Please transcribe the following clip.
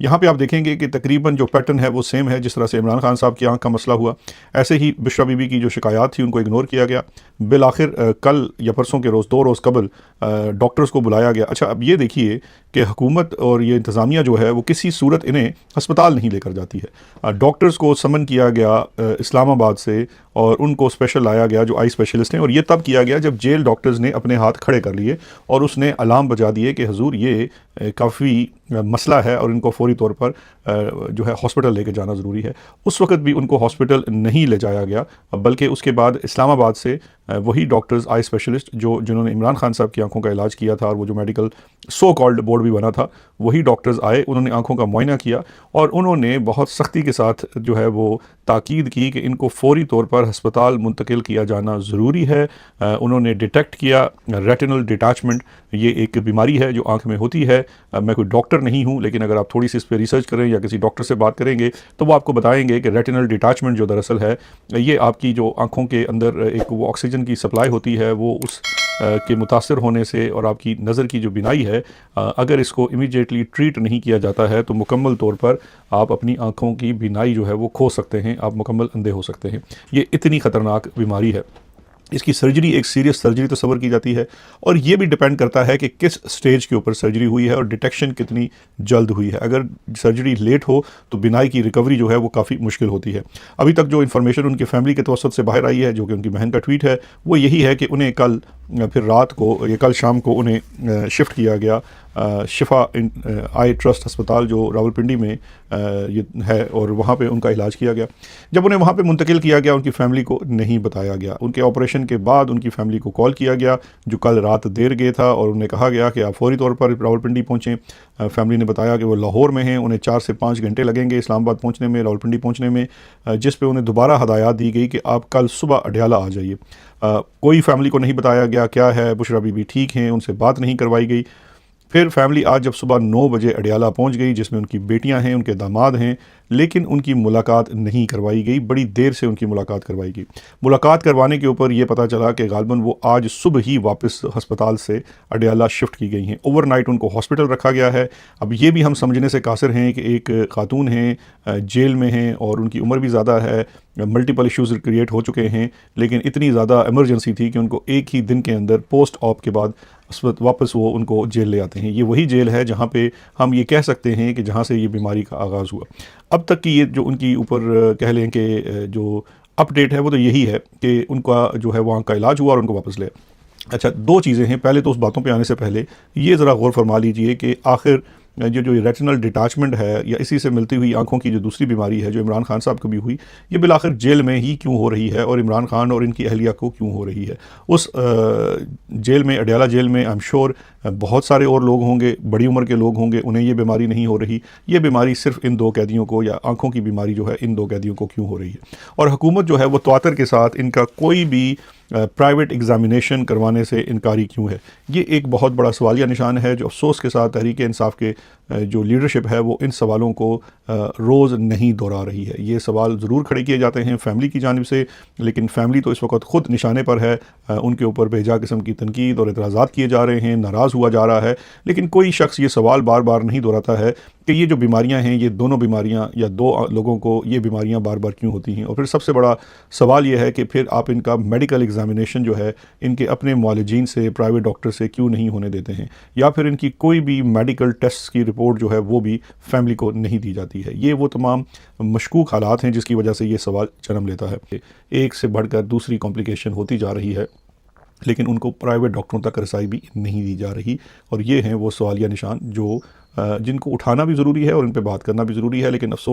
یہاں پہ آپ دیکھیں گے کہ تقریباً جو پیٹرن ہے وہ سیم ہے جس طرح سے عمران خان صاحب کی آنکھ کا مسئلہ ہوا، ایسے ہی بشرا بی بی کی جو شکایات تھی ان کو اگنور کیا گیا۔ بالآخر کل یا پرسوں کے روز 2 روز قبل ڈاکٹرز کو بلایا گیا۔ اچھا اب یہ دیکھیے کہ حکومت اور یہ انتظامیہ جو ہے وہ کسی صورت انہیں ہسپتال نہیں لے کر جاتی ہے۔ ڈاکٹرز کو سمن کیا گیا اسلام آباد سے اور ان کو اسپیشل لایا گیا جو آئی اسپیشلسٹ ہیں، اور یہ تب کیا گیا جب جیل ڈاکٹرز نے اپنے ہاتھ کھڑے کر لیے اور اس نے الارم بجا دیے کہ حضور یہ کافی مسئلہ ہے اور ان کو فوری طور پر جو ہے ہاسپٹل لے کے جانا ضروری ہے۔ اس وقت بھی ان کو ہاسپٹل نہیں لے جایا گیا، بلکہ اس کے بعد اسلام آباد سے وہی ڈاکٹرز آئی اسپیشلسٹ جنہوں نے عمران خان صاحب کی آنکھوں کا علاج کیا تھا اور وہ جو میڈیکل سو کالڈ بورڈ بھی بنا تھا، وہی ڈاکٹرز آئے، انہوں نے آنکھوں کا معائنہ کیا اور انہوں نے بہت سختی کے ساتھ جو ہے وہ تاکید کی کہ ان کو فوری طور پر ہسپتال منتقل کیا جانا ضروری ہے۔ انہوں نے ڈیٹیکٹ کیا ریٹینل ڈیٹیچمنٹ، یہ ایک بیماری ہے جو آنکھ میں ہوتی ہے۔ میں کوئی ڈاکٹر نہیں ہوں، لیکن اگر آپ تھوڑی سی اس پہ ریسرچ کریں یا کسی ڈاکٹر سے بات کریں گے تو وہ آپ کو بتائیں گے کہ ریٹینل ڈیٹیچمنٹ جو دراصل ہے یہ آپ کی جو آنکھوں کے اندر ایک وہ آکسیجن کی سپلائی ہوتی ہے، وہ اس کے متاثر ہونے سے اور آپ کی نظر کی جو بینائی ہے اگر اس کو امیڈیٹلی ٹریٹ نہیں کیا جاتا ہے تو مکمل طور پر آپ اپنی آنکھوں کی بینائی جو ہے وہ کھو سکتے ہیں، آپ مکمل اندھے ہو سکتے ہیں۔ یہ اتنی خطرناک بیماری ہے، اس کی سرجری ایک سیریس سرجری تصور کی جاتی ہے، اور یہ بھی ڈیپینڈ کرتا ہے کہ کس سٹیج کے اوپر سرجری ہوئی ہے اور ڈیٹیکشن کتنی جلد ہوئی ہے۔ اگر سرجری لیٹ ہو تو بینائی کی ریکوری جو ہے وہ کافی مشکل ہوتی ہے۔ ابھی تک جو انفارمیشن ان کے فیملی کے توسط سے باہر آئی ہے، جو کہ ان کی بہن کا ٹویٹ ہے، وہ یہی ہے کہ انہیں کل پھر رات کو یا کل شام کو انہیں شفٹ کیا گیا شفا آئی ٹرسٹ ہسپتال جو راولپنڈی میں یہ ہے، اور وہاں پہ ان کا علاج کیا گیا۔ جب انہیں وہاں پہ منتقل کیا گیا ان کی فیملی کو نہیں بتایا گیا۔ ان کے آپریشن کے بعد ان کی فیملی کو کال کیا گیا جو کل رات دیر گئے تھا، اور انہیں کہا گیا کہ آپ فوری طور پر راولپنڈی پہنچیں۔ فیملی نے بتایا کہ وہ لاہور میں ہیں، انہیں 4 سے 5 گھنٹے لگیں گے اسلام آباد پہنچنے میں، راولپنڈی پہنچنے میں، جس پہ انہیں دوبارہ ہدایات دی گئی کہ آپ کل صبح اڈیالہ آ جائیے۔ کوئی فیملی کو نہیں بتایا گیا کیا ہے، بشرا بی بی ٹھیک ہیں، ان سے بات نہیں کروائی گئی۔ پھر فیملی آج جب صبح 9 بجے اڈیالہ پہنچ گئی، جس میں ان کی بیٹیاں ہیں، ان کے داماد ہیں، لیکن ان کی ملاقات نہیں کروائی گئی، بڑی دیر سے ان کی ملاقات کروائی گئی۔ ملاقات کروانے کے اوپر یہ پتہ چلا کہ غالباً وہ آج صبح ہی واپس ہسپتال سے اڈیالہ شفٹ کی گئی ہیں۔ اوور نائٹ ان کو ہاسپٹل رکھا گیا ہے۔ اب یہ بھی ہم سمجھنے سے قاصر ہیں کہ ایک خاتون ہیں، جیل میں ہیں اور ان کی عمر بھی زیادہ ہے، ملٹیپل ایشوز کریٹ ہو چکے ہیں، لیکن اتنی زیادہ ایمرجنسی تھی کہ ان کو ایک ہی دن کے اندر پوسٹ آپ کے بعد واپس وہ ان کو جیل لے آتے ہیں۔ یہ وہی جیل ہے جہاں پہ ہم یہ کہہ سکتے ہیں کہ جہاں سے یہ بیماری کا آغاز ہوا۔ اب تک کی یہ جو ان کی اوپر کہہ لیں کہ جو اپ ڈیٹ ہے وہ تو یہی ہے کہ ان کا جو ہے وہاں کا علاج ہوا اور ان کو واپس لے۔ اچھا 2 چیزیں ہیں، پہلے تو اس باتوں پہ آنے سے پہلے یہ ذرا غور فرما لیجئے کہ آخر جو ریٹینل ڈیٹیچمنٹ ہے یا اسی سے ملتی ہوئی آنکھوں کی جو دوسری بیماری ہے جو عمران خان صاحب کو بھی ہوئی، یہ بالآخر جیل میں ہی کیوں ہو رہی ہے اور عمران خان اور ان کی اہلیہ کو کیوں ہو رہی ہے؟ اس جیل میں، اڈیالہ جیل میں ایم شور بہت سارے اور لوگ ہوں گے، بڑی عمر کے لوگ ہوں گے، انہیں یہ بیماری نہیں ہو رہی۔ یہ بیماری صرف ان 2 قیدیوں کو، یا آنکھوں کی بیماری جو ہے ان 2 قیدیوں کو کیوں ہو رہی ہے؟ اور حکومت جو ہے وہ تواتر کے ساتھ ان کا کوئی بھی پرائیویٹ ایگزامینیشن کروانے سے انکاری کیوں ہے؟ یہ ایک بہت بڑا سوالیہ نشان ہے جو افسوس کے ساتھ تحریک انصاف کے جو لیڈرشپ ہے وہ ان سوالوں کو روز نہیں دہرا رہی ہے۔ یہ سوال ضرور کھڑے کیے جاتے ہیں فیملی کی جانب سے، لیکن فیملی تو اس وقت خود نشانے پر ہے، ان کے اوپر بے جا قسم کی تنقید اور اعتراضات کیے جا رہے ہیں، ناراض ہوا جا رہا ہے، لیکن کوئی شخص یہ سوال بار بار نہیں دہراتا ہے کہ یہ جو بیماریاں ہیں، یہ دونوں بیماریاں یا 2 لوگوں کو یہ بیماریاں بار بار کیوں ہوتی ہیں؟ اور پھر سب سے بڑا سوال یہ ہے کہ پھر آپ ان کا میڈیکل ایگزامینیشن جو ہے ان کے اپنے معالجین سے، پرائیویٹ ڈاکٹر سے کیوں نہیں ہونے دیتے ہیں، یا پھر ان کی کوئی بھی میڈیکل ٹیسٹ کی رپورٹ جو ہے وہ بھی فیملی کو نہیں دی جاتی ہے۔ یہ وہ تمام مشکوک حالات ہیں جس کی وجہ سے یہ سوال جنم لیتا ہے۔ ایک سے بڑھ کر دوسری کمپلیکیشن ہوتی جا رہی ہے، لیکن ان کو پرائیویٹ ڈاکٹروں تک رسائی بھی نہیں دی جا رہی، اور یہ ہیں وہ سوالیہ نشان جو جن کو اٹھانا بھی ضروری ہے اور ان پہ بات کرنا بھی ضروری ہے، لیکن افسوس